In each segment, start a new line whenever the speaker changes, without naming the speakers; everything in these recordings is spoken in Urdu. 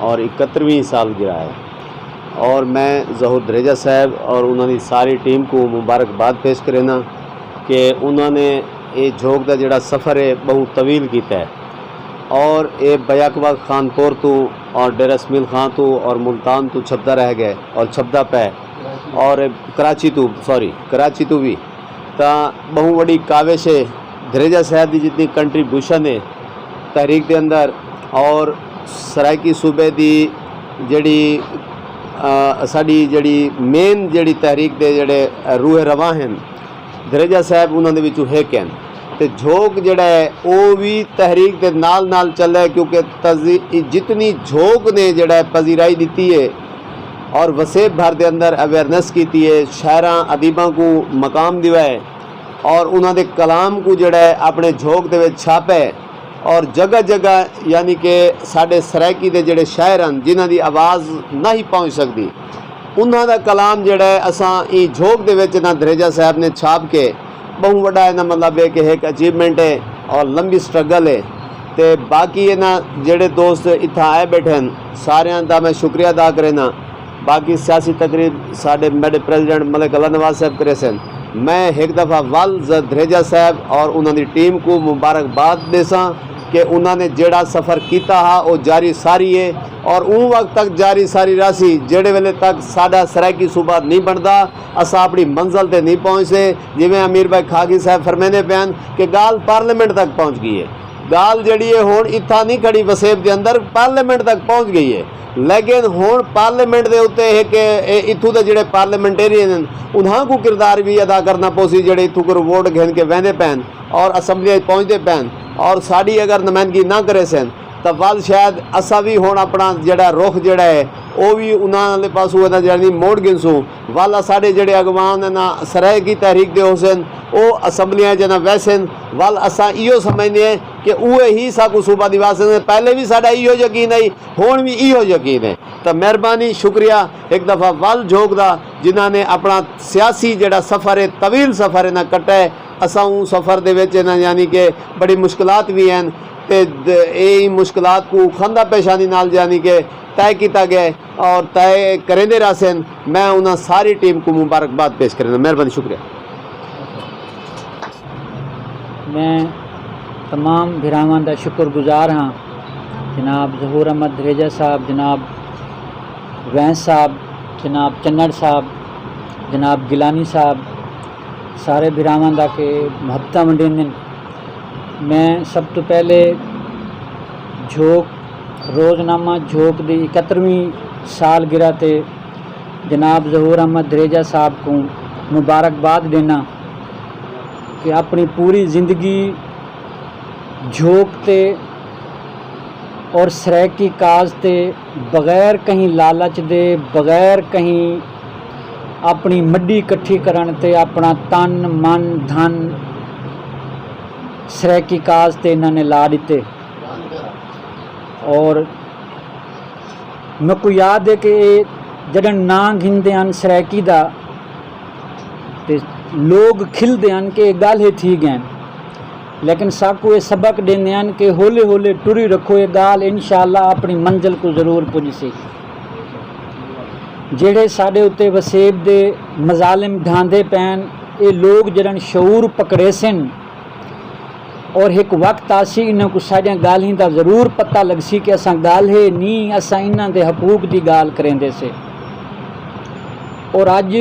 اور 71ویں سالگرہ ہے، اور میں ظہور دریجہ صاحب اور انہوں نے ساری ٹیم کو مبارکباد پیش کرنا کہ انہوں نے یہ جھوک دا جڑا سفر ہے بہت طویل کیتا ہے، اور یہ بیاکبا خانپور تو اور ڈیرہ اسماعیل خان تو اور ملتان تو چھپدا رہ گئے اور چھپدا پہ اور کراچی تو بھی تا بہت بڑی کاوش ہے دریجہ صاحب دی جتنی کنٹریبیوشن ہے تحریک دے اندر، اور سرائکی صوبے دی جڑی ساڈی جڑی مین جڑی تحریک دے جڑے روح رواں ہیں دریجہ صاحب انہوں نے وچوں ایک ہیں، تے جھوک جڑا ہے وہ بھی تحریک دے نال نال چلے، کیونکہ جتنی جھوک نے جڑا ہے پذیرائی دیتی ہے اور وسیب بھر دے اندر اویئرنیس کیتی ہے، شاعراں ادیباں کو مقام دیوائے اور انہوں دے کلام کو جڑا ہے اپنے جھوک دے وچ چھاپے، اور جگہ جگہ یعنی کہ ساڈے سرائکی دے جڑے شاعر ہیں جنہاں دی آواز نہیں پہنچ سکتی انہاں دا کلام جڑا ہے اساں ای جھوک دے وچ نہ دریجہ صاحب نے چھاپ کے بہت بڑا ہے نا، مطلب ہے کہ ایک اچیومنٹ ہے اور لمبی سٹرگل ہے، تے باقی ہے نا جڑے دوست اتھا آئے بیٹھے ہیں سارے دا میں شکریہ ادا کرنا، باقی سیاسی تقریب ساڈے میڈے پریزیڈنٹ ملک اللہ نواز صاحب کرے سن، میں ایک دفعہ دریجہ صاحب اور انہوں نے ٹیم کو مبارکباد دے ساں کہ انہوں نے جڑا سفر کیتا ہا وہ جاری ساری ہے اور اون وقت تک جاری ساری راسی جڑے ویلے تک ساڈا سرائکی صوبہ نہیں بنتا اسا اپنی منزل تے نہیں پہنچتے، جویں امیر بھائی کھاگی صاحب فرمینے پین کہ گال پارلیمنٹ تک پہنچ گئی ہے، گال جڑی ہے ہون اتھا نہیں کھڑی وسیب دے اندر پارلیمنٹ تک پہنچ گئی ہے، لیکن ہون پارلیمنٹ دے ہوتے ہے کہ اتھو دے جڑے پارلیمنٹیرین ہیں انہاں کو کردار بھی ادا کرنا پوسی جڑے اتھو کو ووٹ گھن کے ویندے پین اور اسمبلی پہنچتے پین، اور ساڑی اگر نمائندگی نہ کرے سن تو وال شاید اسا بھی ہون اپنا جڑا رخ جڑا ہے وہ بھی انہاں دے پاس ہوئے جڑی موڑ گنسوں، والا ساڑے جڑے اگوان نا سرائے کی تحریک دے حسین او اسمبلیاں جنا ویسن وال اسا ایو سمجھنے ہیں کہ اوے ہی ساکو صوبہ دیواسن، پہلے بھی ساڑا ایو یقین ہے ہون بھی ایو یقین ہے، تو مہربانی شکریہ ایک دفعہ وال جھوک دا جنہاں نے اپنا سیاسی جڑا سفر ہے طویل سفر ہے نہ کٹا ہے، اساں اون سفر دے وچ نا یعنی کہ بڑی مشکلات بھی ہیں تے یہ مشکلات کو خندہ پیشانی نال یعنی کہ طے کیتا گیا اور طے کریندے راسن، میں انہاں ساری ٹیم کو مبارکباد پیش کرنا، مہربانی شکریہ۔
میں تمام بھراواں دا شکر گزار ہاں، جناب ظہور احمد دریجہ صاحب، جناب وینس صاحب، جناب چنڑ صاحب، جناب گیلانی صاحب، سارے بھراواں دا کہ محبتاں ونڈین۔ میں سب تو پہلے جھوک روزنامہ جھوک دی 71ویں سالگرہ تے جناب ظہور احمد دریجہ صاحب کو مبارکباد دینا کہ اپنی پوری زندگی جھوک تے اور سرائکی کاز تے بغیر کہیں لالچ دے، بغیر کہیں اپنی مڈی کٹھی کرن تے اپنا تن من دھن سرائکی کاز تے انہوں نے لا دیتے، اور میں کو یاد ہے کہ جڑن نام گھندے ہیں سرائکی دا تے لوگ کھلدے ہیں کہ گل ہے تھی گئے، لیکن ساکو یہ سبق دیندے ہیں کہ ہولے ہولے ٹری رکھو، یہ گال انشاءاللہ اپنی منزل کو ضرور پہنچ سی۔ جڑے ساڈے اتے وسیب دے مظالم ڈھاندے پین یہ لوگ جڑن شعور پکڑے سن، اور ایک وقت آسی انہوں کو ساڑیاں گالیں دا ضرور پتہ لگ سی کہ اساں گال ہے نہیں، اساں انہاں دے حقوق دی گال کریں دے سے، اور اج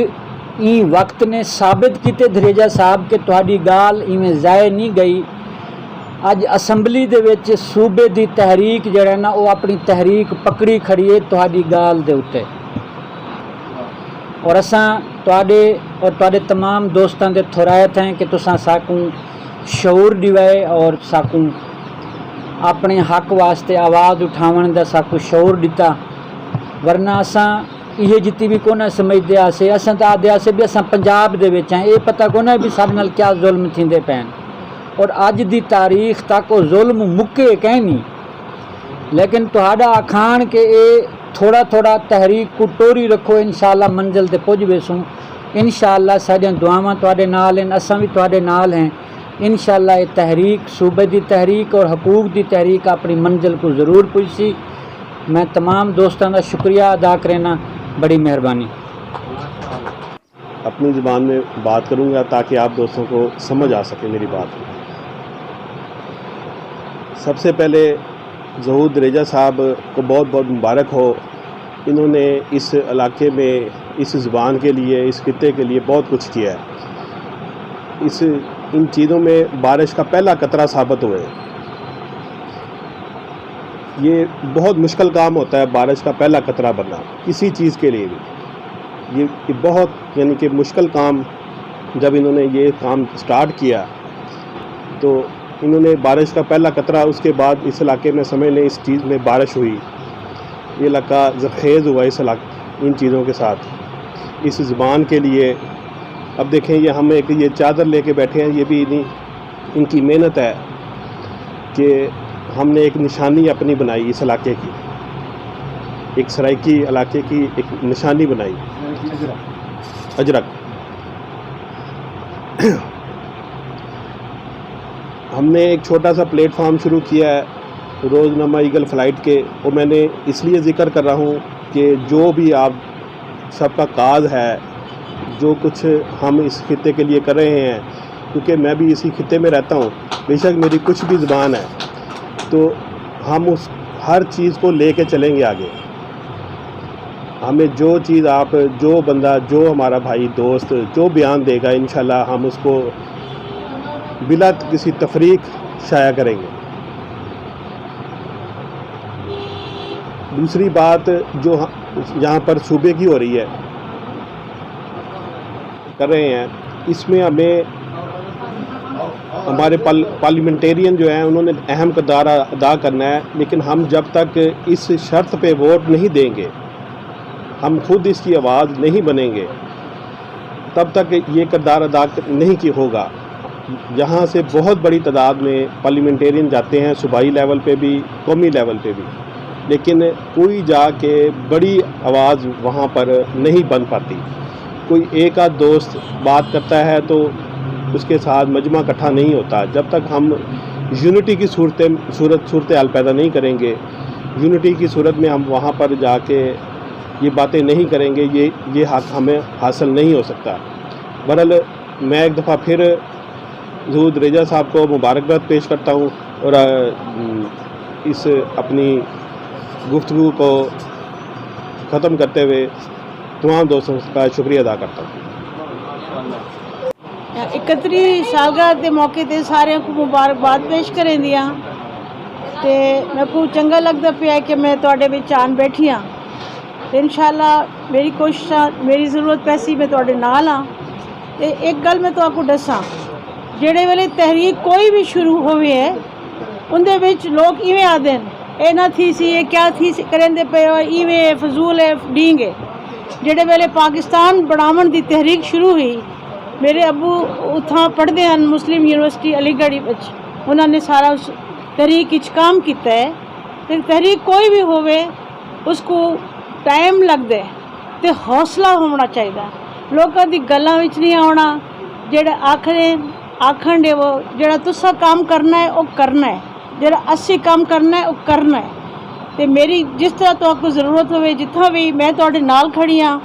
این وقت نے ثابت کیتے دریجہ صاحب کہ تہاڈی گال ایویں ضائع نہیں گئی۔ اج اسمبلی دے وچ صوبے دی تحریک جڑا نا وہ اپنی تحریک پکڑی کھڑی ہے تہاڈی گال دے اتے، اور اساں تہاڈے اور تہاڈے تمام دوستاں دے تھرایت ہیں کہ تساں ساکوں شعور دیوائے اور ساکوں اپنے حق واسطے آواز اٹھاون دا ساکوں شعور دیتا، ورنہ اساں یہ جتی بھی کونا سمجھدے آسے، اساں تا آدھے آسے بھی اساں پنجاب دے وچ ہیں، یہ پتہ کونا بھی سارے نال کیا ظلم تھیندے پین، اور اج دی تاریخ تک وہ ظلم مکے کہیں نہیں، لیکن تہاڈا آکھان کہ اے تھوڑا تھوڑا تحریک کو ٹوری رکھو انشاءاللہ منزل تے پہنچ ویسوں، انشاءاللہ ساڈیاں دعاواں تہاڈے نال ہیں، اساں بھی تہاڈے نال ہیں، انشاءاللہ یہ تحریک صوبے دی تحریک اور حقوق دی تحریک اپنی منزل کو ضرور پہنچی۔ میں تمام دوستوں کا شکریہ ادا کرنا، بڑی مہربانی۔
اپنی زبان میں بات کروں گا تاکہ آپ دوستوں کو سمجھ آ سکے میری بات۔ سب سے پہلے ظہور دریجہ صاحب کو بہت بہت مبارک ہو، انہوں نے اس علاقے میں اس زبان کے لیے، اس خطے کے لیے بہت کچھ کیا ہے۔ ان چیزوں میں بارش کا پہلا قطرہ ثابت ہوئے۔ یہ بہت مشکل کام ہوتا ہے بارش کا پہلا قطرہ بننا کسی چیز کے لیے بھی، یہ بہت یعنی کہ مشکل کام۔ جب انہوں نے یہ کام سٹارٹ کیا تو انہوں نے بارش کا پہلا قطرہ، اس کے بعد اس علاقے میں سمجھ لیں اس چیز میں بارش ہوئی، یہ علاقہ زرخیز ہوا ان چیزوں کے ساتھ، اس زبان کے لیے۔ اب دیکھیں یہ ہم یہ چادر لے کے بیٹھے ہیں، یہ بھی ان کی محنت ہے کہ ہم نے ایک نشانی اپنی بنائی اس علاقے کی، ایک سرائکی علاقے کی ایک نشانی بنائی، اجرک۔ ہم نے ایک چھوٹا سا پلیٹ فارم شروع کیا ہے روزنامہ ایگل فلائٹ کے، وہ میں نے اس لیے ذکر کر رہا ہوں کہ جو بھی آپ سب کا کاز ہے، جو کچھ ہم اس خطے کے لیے کر رہے ہیں، کیونکہ میں بھی اسی خطے میں رہتا ہوں، بے شک میری کچھ بھی زبان ہے، تو ہم اس ہر چیز کو لے کے چلیں گے آگے۔ ہمیں جو چیز جو بندہ، جو ہمارا بھائی دوست جو بیان دے گا، انشاءاللہ ہم اس کو بلا کسی تفریق شائع کریں گے۔ دوسری بات جو یہاں پر صوبے کی ہو رہی ہے، کر رہے ہیں، اس میں ہمیں ہمارے پارلیمنٹیرین جو ہیں انہوں نے اہم کردار ادا کرنا ہے، لیکن ہم جب تک اس شرط پہ ووٹ نہیں دیں گے، ہم خود اس کی آواز نہیں بنیں گے، تب تک یہ کردار ادا نہیں ہوگا۔ یہاں سے بہت بڑی تعداد میں پارلیمنٹیرین جاتے ہیں، صوبائی لیول پہ بھی، قومی لیول پہ بھی، لیکن کوئی جا کے بڑی آواز وہاں پر نہیں بن پاتی۔ کوئی ایک آدھ دوست بات کرتا ہے تو اس کے ساتھ مجمع اکٹھا نہیں ہوتا۔ جب تک ہم یونٹی کی صورتحال پیدا نہیں کریں گے، یونٹی کی صورت میں ہم وہاں پر جا کے یہ باتیں نہیں کریں گے، یہ حق ہمیں حاصل نہیں ہو سکتا۔ بہرحال میں ایک دفعہ پھر ظہور دریجہ صاحب کو مبارکباد پیش کرتا ہوں اور اس اپنی گفتگو کو ختم کرتے ہوئے تمام دوستوں کا شکریہ ادا کرتا ہوں۔
31 سالگرہ کے موقع تے سارے کو مبارکباد پیش کریں دیا تے میں کو چنگا لگتا پیا کہ میں تواڈے وچ آن بیٹھی ہاں تے انشاءاللہ میری کوششاں، میری ضرورت پیسی میں تواڈے نال ہاں۔ تے ایک گل میں تواکو دساں، جڑے ویلے تحریک کوئی بھی شروع ہوئی ہے اندے وچ لوگ ایویں آدھے اے نہ تھی سی، یہ کیا تھی کرندے پے ہو، ایویں فضول ہے ڈینگے۔ جڑے ویلے پاکستان بناون دی تحریک شروع ہوئی، میرے ابو اتھاں پڑھتے ہیں مسلم یونیورسٹی علی گڑھ وچ، انہوں نے سارا اس تحریک وچ کام کیتا ہے۔ تے تحریک کوئی بھی ہوئے اس کو ٹائم لگتا ہے تے حوصلہ ہونا چاہیے، لوگوں دی گلاں وچ نہیں آنا، جڑے آکھن دے وہ جڑا تسا کام کرنا ہے وہ کرنا ہے، جڑا اسی کام کرنا ہے وہ کرنا ہے۔ تے میری جس طرح تو آپ کو ضرورت ہوئے جتنا بھی میں تواڈے نال کھڑی ہاں،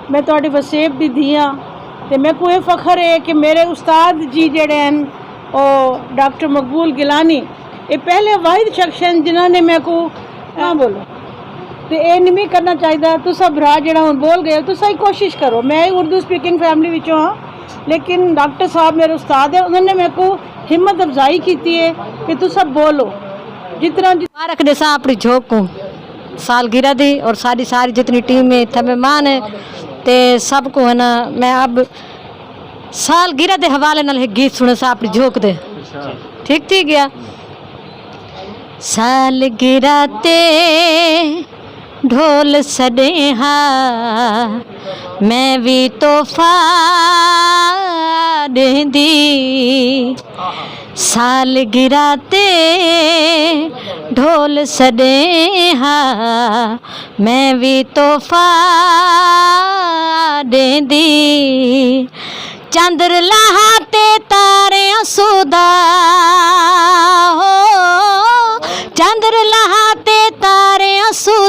میں تواڈی وسیب دی دھی ہاں۔ تے میں کو یہ فخر ہے کہ میرے استاد جی جڑے ہیں وہ ڈاکٹر مقبول گیلانی، یہ پہلے واحد شخص ہیں جنہوں نے میں کو بولو تے یہ نہیں کرنا چاہیے۔ تسا برا جڑا ہوں بول گئے، تسا ہی کوشش کرو۔ میں اردو سپیکنگ فیملی وچوں ہاں، لیکن ڈاکٹر صاحب میرے استاد ہیں، انہوں نے میرے کو ہمت افزائی کی ہے کہ تسا بولو جتنا
مبارک دساں اپنی جھوک کو سالگرہ دی، اور ساری جتنی ٹیم میں تھے مہمان ہیں تے سب کو ہے نا، میں اب سالگرہ دے حوالے نال ایک گیت سنے سا اپنی جھوک دے، ٹھیک تھی گیا۔ سالگرہ تے ڈھول سڈے ہاں میں بھی تحفہ دیندی، سالگرہ تے ڈھول سڈے ہاں میں بھی تحفہ دیندی، چندر لاہا تے تارے سودا ہو، چندر لاہا تے تارے سودا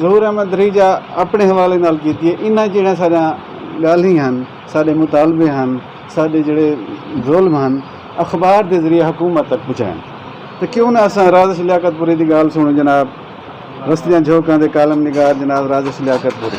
ਜ਼ਹੂਰ ਅਹਿਮਦ ਦਰੇਜਾ ਆਪਣੇ ਹਵਾਲੇ ਨਾਲ ਕੀਤੀ ਹੈ। ਇਹਨਾਂ ਜਿਹੜੀਆਂ ਸਾਡੀਆਂ ਗੱਲ ਹੀ ਹਨ, ਸਾਡੇ ਮੁਤਾਲਬੇ ਹਨ, ਸਾਡੇ ਜਿਹੜੇ ਜ਼ੁਲਮ ਹਨ, ਅਖਬਾਰ ਦੇ ਜ਼ਰੀਏ ਹਕੂਮਤ ਤੱਕ ਪਹੁੰਚਾਉਣ। ਤੇ ਕਿਉਂ ਨਾ ਅਸਾਂ ਰਾਜਿਸ਼ ਲਿਆਕਤਪੁਰੀ ਦੀ ਗੱਲ ਸੁਣੋ ਜਨਾਬ, ਰਸਤੀਆਂ ਝੋਕਾਂ ਦੇ ਕਾਲਮ ਨਿਗਾਰ ਜਨਾਬ ਰਾਜਿਸ਼ ਲਿਆਕਤਪੁਰੀ।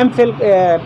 MPhil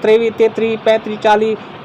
23 33 35 40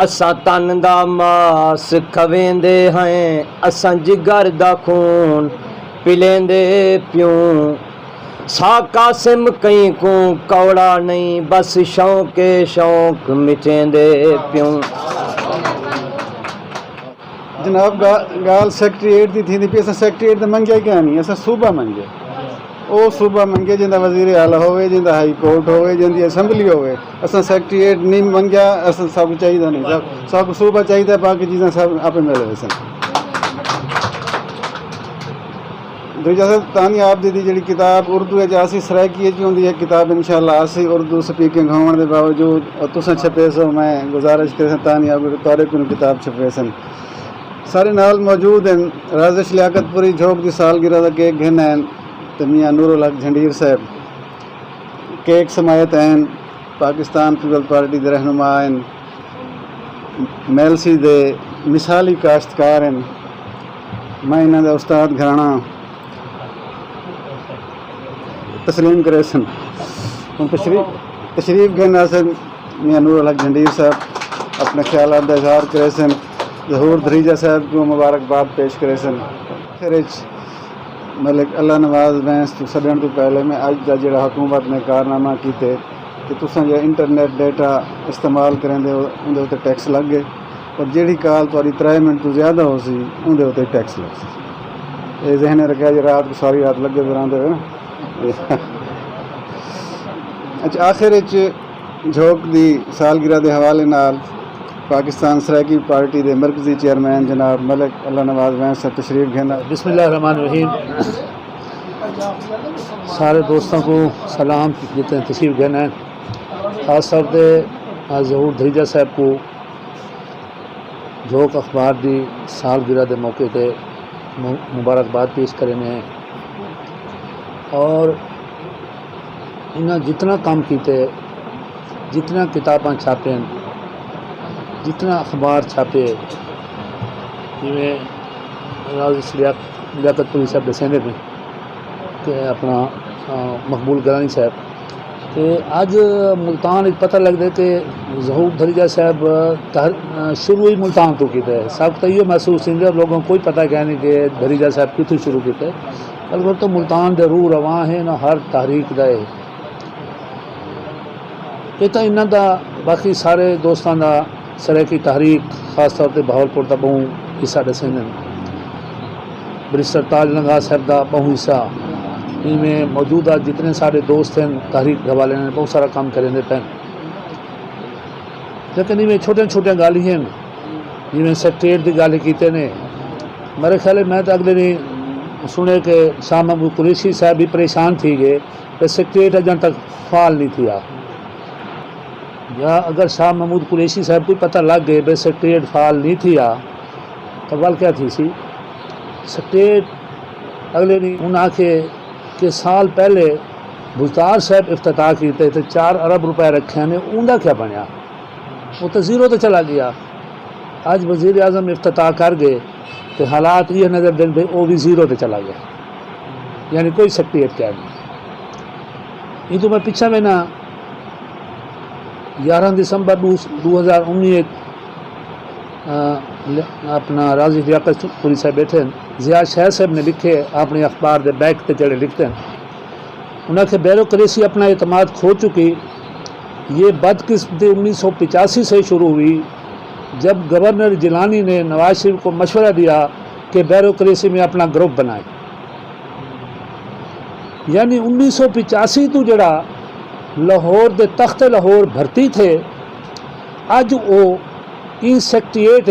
اساں تن دا ماس کھویندے ہیں اساں جگر دا خون پلیندے پیوں سا قاسم کہیں کو کوڑا نہیں بس شوق مٹیندے پیوں
جناب گال سیکٹریٹ دی تھی پی اساں سیکٹریٹ دا منگیا کیا نہیں اساں صوبہ منگے او صوبہ منگے جندا وزیر اعلیٰ ہوئے جندا ہائی کورٹ ہوئے جندی اسمبلی ہوئے اساں سیکٹریٹ نہیں منگیا اساں سب چاہیے نہیں سب صوبہ چاہیے باقی چیزاں سب آپ ملے ہوئے سن دوجا سر تانی آپ دی جڑی کتاب اردو آسی سرائکی ہوندی ہے کتاب انشاءاللہ آسی اردو سپیکنگ ہون دے باوجود تساں چھپے سو میں گزارش کرے تانی آپ تورے کو کتاب چھپے سن سارے نال موجود ہیں رازش لیاقت پوری جھوک دی سالگرہ دا کیک گھن ہیں تو میاں نور الحق جھنڈیر صاحب کیک سمایت ہیں پاکستان پیپل پارٹی دے رہنما ہیں میلسی دے مثالی کاشتکار ہیں میں انہاں دا استاد گھرانا تسلیم کرے سن تشریف گھن سن میاں نور الحق جھنڈیر صاحب اپنے خیالات کا اظہار کرے سن ظہور دریجہ صاحب کو مبارکباد پیش کرے سن خرچ ملک اللہ نواز وینس تو سڈن تو پہلے میں اج دا جڑا حکومت نے کارنامہ کیتے کہ تساں جو انٹرنیٹ ڈیٹا استعمال کریں دے اندے تے ٹیکس لگ گئے اور جیڑی کال تاری 3 منٹ تو زیادہ ہو سی اندے تے ٹیکس لگ سی یہ ذہن رکھا جی رات کو ساری رات لگے براندے ہوئے نا اچھا آخر جھوک دی سالگرہ دے حوالے نال پاکستان سرائکی پارٹی دے مرکزی چیئرمین جناب ملک اللہ نواز وینس صاحب تشریف گھن
بسم اللہ الرحمن الرحیم سارے دوستوں کو سلام جتنے تشریف گھن ہیں خاص طور پہ ظہور دریجہ صاحب کو جھوک اخبار دی سالگرہ دے موقع تے مبارکباد پیش کرنے ہیں اور انہاں جتنا کام کیتے جتنا کتاباں چھاپیں جتنا اخبار چھاپے جی راز لیاقت پوری صاحب دسیں بھی کہ اپنا مقبول گرانی صاحب کہ اج ملتان ایک پتہ لگ دے کہ ظہور دریجہ صاحب شروع ہی ملتان تو کیتے ہیں سب تو یہ محسوس ہوتے ہیں لوگوں کو کوئی پتہ کیا نہیں کہ دریجہ صاحب کتوں شروع کیتے البتہ تو ملتان دے روح رواں ہے نہ ہر تحریک دے یہ تو انہوں دا باقی سارے دوستان دا سرائکی تحریک خاص طور پہ بہاولپور دا بہت حصہ دسیں برسٹر تاج لنگا صاحب دا بہت حصہ ان میں موجودہ جتنے سارے دوست ہیں تحریک کے حوالے نے بہت سارا کام کریں پہ لیکن ان میں چھوٹے چھوٹے گالی ہیں جن میں سیکٹریٹ کی گالی کیتے نے میرے خیال ہے میں تو اگلے دن سنے کہ شاہ محمود قریشی صاحب بھی پریشان تھی گئے کہ سیکٹریٹ اجن تک فعال نہیں تھیا یا اگر شاہ محمود قریشی صاحب کو پتہ لگ گئے بے سیکٹریٹ فعال نہیں تھیا تو ول کیا تھی سی سیکٹریٹ اگلے دن انہوں نے آکھے کہ سال پہلے بلتار صاحب افتتاح کیتے تھے 4 ارب روپے رکھے نے اوندا کیا بنیا وہ تو زیرو تو چلا گیا آج وزیر اعظم افتتاح کر گئے تو حالات یہ نظر دیں پہ وہ بھی زیرو تو چلا گیا یعنی کوئی سیکٹریٹ کیا نہیں یہ تو میں پیچھے میں نا 11 دسمبر 2019 اپنا راضی لیاقت پوری صاحب بیٹھے ضیاء شہر صاحب نے لکھے اپنے اخبار دے بیک تے چڑھے لکھتے ہیں انہوں نے بیوروکریسی اپنا اعتماد کھو چکی یہ بدقسمتی 1985 سے شروع ہوئی جب گورنر جیلانی نے نواز شریف کو مشورہ دیا کہ بیوروکریسی میں اپنا گروپ بنائے یعنی 1985 تو جڑا لاہور دے تخت لاہور بھرتی تھے اج وہ ان سیکٹریٹ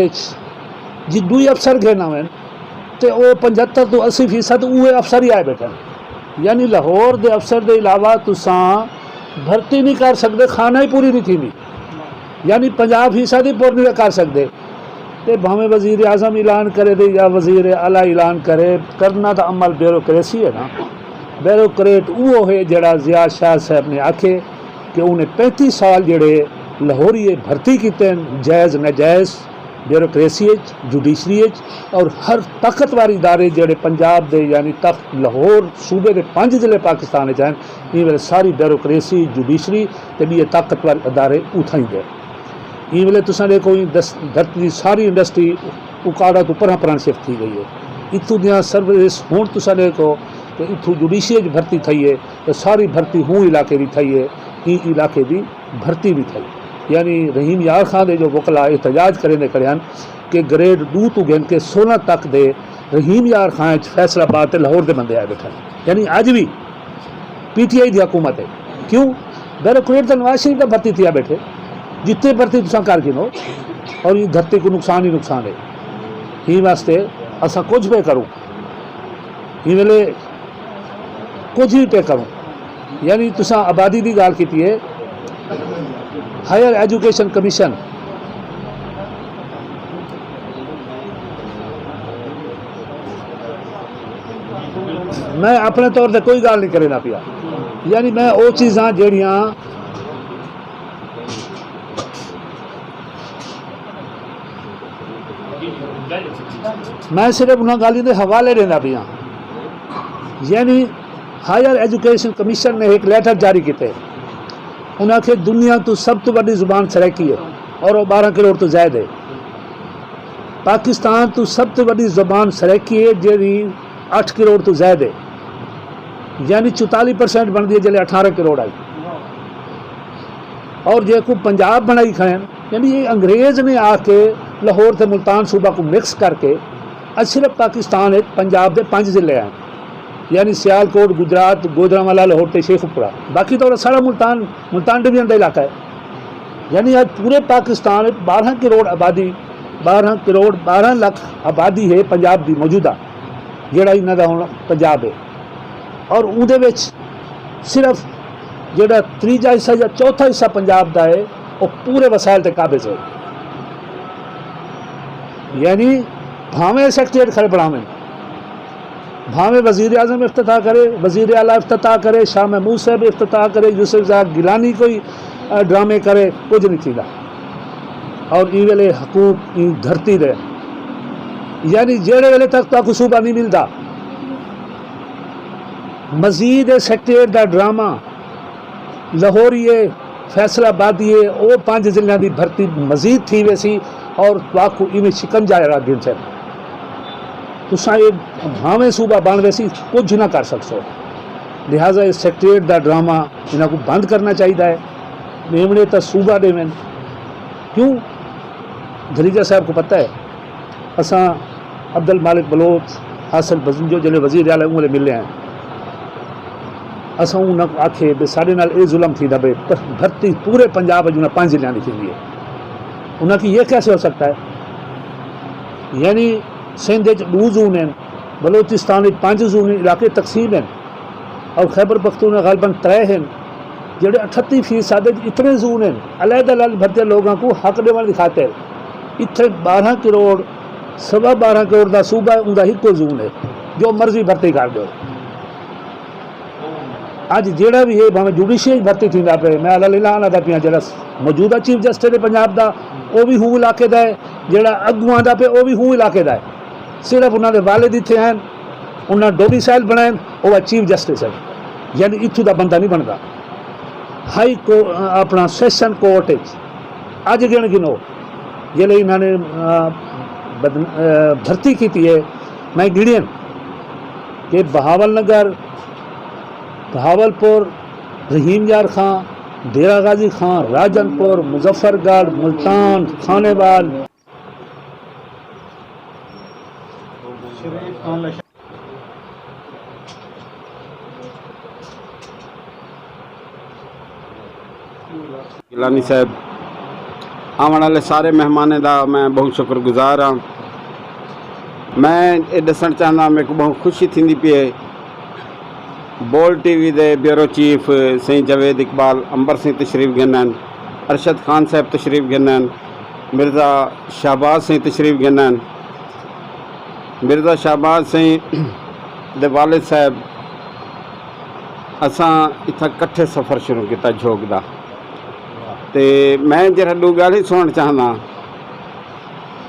جی دوئی افسر گھنا ہوئے تو وہ 75 تو 80% اوے افسر ہی آئے بیٹھے یعنی لاہور دے افسر دے علاوہ تساں بھرتی نہیں کر سکتے خانہ ہی پوری نہیں تھی یعنی 50% ہی پور نہیں کر سکتے تو بھاویں وزیر اعظم اعلان کرے دے یا وزیر اعلیٰ اعلان کرے کرنا تو عمل بیوروکریسی ہے نا بیوروکریٹ وہ ہے جڑا ضیاء شاہ صاحب نے آکھے کہ انہیں 35 سال جڑے لاہوری بھرتی کیتے ہیں جائز ناجائز بیوروکریسی جوڈیشری اور ہر طاقتور ادارے جڑے پنجاب دے یعنی تخت لاہور صوبے دے 5 ضلع پاکستان چاہیں یہ ساری بیوروکریسی جوڈیشری تے یہ طاقتور ادارے اتھائی دے یہ ویلے تساں دیکھو دھرتی کی ساری انڈسٹری اکاڑا تو پرہاں پرہاں شفٹ تھی گئی ہے. اتوں دیاں سروس ہوں تساں دیکھو کہ اتوں جوڈیشری بھرتی تھی ہے تو ساری بھرتی ہوں علاقے کی تھی ہے. یہ علاقے کی بھرتی بھی تھی. یعنی رحیم یار خان دے جو وکلا احتجاج کرنے کھڑے ہیں کہ گریڈ 2 تو گن کے 16 تک دے رحیم یار خان فیصلہ آباد تے لاہور دے بندے آئے بیٹھے ہیں. یعنی اج بھی پی ٹی آئی دی حکومت ہے. کیوں بیروکریٹ تو نواز شریف کا بھرتی تھیا بیٹھے جتنے بھرتی تساں کر گنو اور یہ دھرتی کو نقصان ہی نقصان ہے. یہ واسطے اساں کچھ پہ کروں یہ ویلے کچھ بھی پہ کروں. یعنی تساں آبادی کی گال کی ہے. ہائر ایجوکیشن کمیشن میں اپنے طور سے کوئی گال نہیں کرے نہ پیا. یعنی میں وہ چیزاں جہڑیاں میں صرف انہوں گالی دے حوالے دینا پیا. یعنی ہائر ایجوکیشن کمیشن نے ایک لیٹر جاری کیتے. انہوں نے دنیا تو سب تو بڑی زبان سرائکی ہے اور وہ 12 کروڑ تو زائد ہے. پاکستان تو سب تو بڑی زبان سرائکی ہے جیڑی 8 کروڑ تو زائد ہے. یعنی 44% بن دی ہے جلے 18 کروڑ آئی. اور جے کو پنجاب بنائی کھائیں یعنی یہ انگریز نے آ کے لاہور تے ملتان صوبہ کو مکس کر کے اج صرف پاکستان ہے پنجاب دے 5 ضلع ہیں. یعنی سیالکوٹ گجرات گوجرانوالا لاہور تے شیخ پورہ باقی تو سارا ملتان ڈویژن کا علاقہ ہے. یعنی آج پورے پاکستان 12 کروڑ آبادی 12 کروڑ 12 لاکھ آبادی ہے پنجاب دی موجودہ جڑا انہاں دا ہن پنجاب ہے. اور اودے وچ صرف جڑا تیجا حصہ یا چوتھا حصہ پنجاب دا ہے وہ پورے وسائل تے قابض ہے. یعنی بھاویں سیکٹریٹ کھڑے بڑھاویں بھاویں وزیر اعظم افتتاح کرے وزیر اعلیٰ افتتاح کرے شاہ محمود صاحب افتتاح کرے یوسف زاق گیلانی کوئی ڈرامے کرے کچھ نہیں تھیلا. اور ای ویلے حقوق ای دھرتی دے یعنی جیڑے ویلے تک تو صوبہ نہیں ملتا مزید سیکٹریٹ دا ڈرامہ لاہوریے فیصلہ آبادی ہے وہ 5 ضلع کی بھرتی مزید تھی ویسی اور واقع میں شکنجا دن سے تساں یہ بھاویں صوبہ بن ویسی کچھ نہ کر سکسو. لہٰذا اس سیکٹریٹ دا ڈرامہ انہاں کو بند کرنا چاہیے. میمنے تا صوبہ دے میں کیوں دریجہ صاحب کو پتہ ہے اساں عبد المالک بلوچ حاصل بزنجو جلے وزیر اعلیٰ انہوں نے ملے ہیں. اساں انہاں کو آکھے بے سارے نال اے ظلم تھی دا بے بھرتی پورے پنجاب جو 5 ضلع کی تھی ہے. انہاں کی یہ کیسے ہو سکتا ہے. یعنی سندھ 2 زون ہیں بلوچستان 5 زون علاقے تقسیم ہیں اور خیبر پختونخوا غالباً 3 ہیں جڑے 38% اتنے زون ہیں علیحدہ علیحدہ بھرتے لوگوں کو حق دیوان دکھاتے ہیں. اتنے 12 کروڑ 12.25 کروڑ دا صوبہ ہے ان کا ایک زون ہے جو مرضی بھرتی کر دو. اج جیڑا بھی ہے بھاویں جوڈیشری بھرتی تھی پہ میں اللہ آنا دا پیا جڑا موجودہ چیف جسٹس پنجاب دا وہ بھی ہوں علاقے دا ہے جڑا اگوں آتا پہ وہ بھی ہوں علاقے دا ہے. صرف انہوں نے والد اتنے ہیں انہیں ڈومیسائل بنائے وہ چیف جسٹس ہے. یعنی اتوں دا بندہ نہیں بنتا. ہائی اپنا سیشن کورٹ اج گن گنو جلے انہوں نے بھرتی کی ہے میں گڑین کہ بہاول نگر بہاولپور رحیم یار خان ڈیرہ غازی خان راجن پور مظفر گڑھ ملتان کھانے وال
گیلانی صاحب آنے والے سارے مہمانوں کا میں بہت شکر گزار ہاں. میں یہ دسنا چاہتا میرے کو بہت خوشی تھی پی ہے بول ٹی وی دے بیورو چیف سائیں جاوید اقبال امبر سائیں تشریف گنن ارشد خان صاحب تشریف گنن مرزا شہباز سائیں تشریف گنن مرزا شہباز سائیں دے والد صاحب اساں اتھا کٹھے سفر شروع کیتا جھوک دا تے میں جرا دو گالی سننا چاہنا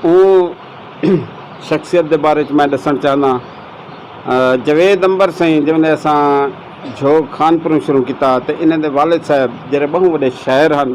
وہ شخصیت دے بارے میں دسنا چاہنا جوید امبر سائیں جن اساں جھوک خانپور شروع کیتا تے انہاں دے والد صاحب جڑے بہت وڈے شاعر ہن